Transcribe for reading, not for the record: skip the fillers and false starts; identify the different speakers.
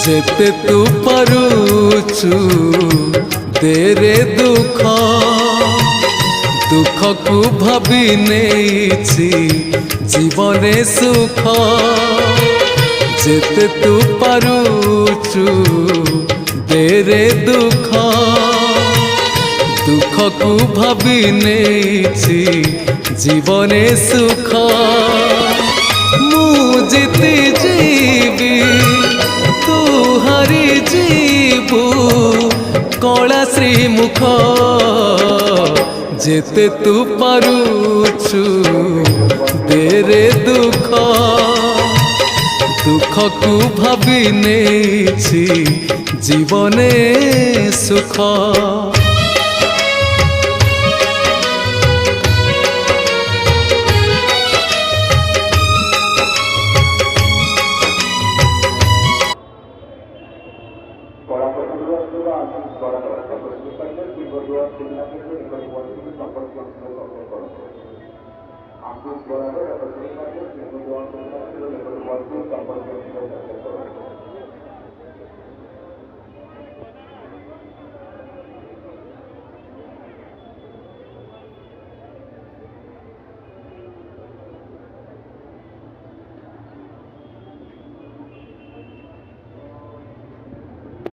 Speaker 1: जेते तू पारुचु तेरे दुख दुख को भाभी नेछि जीवने सुख जेते तू पारुचु तेरे दुख दुख को भाभी नेछि जीवने सुख मु जीती जीवी तू हरी जीवु कला श्रीमुख जेते तू पारुचु तेरे दुख दुख को भाभी नेछि जीवने सुख
Speaker 2: Aku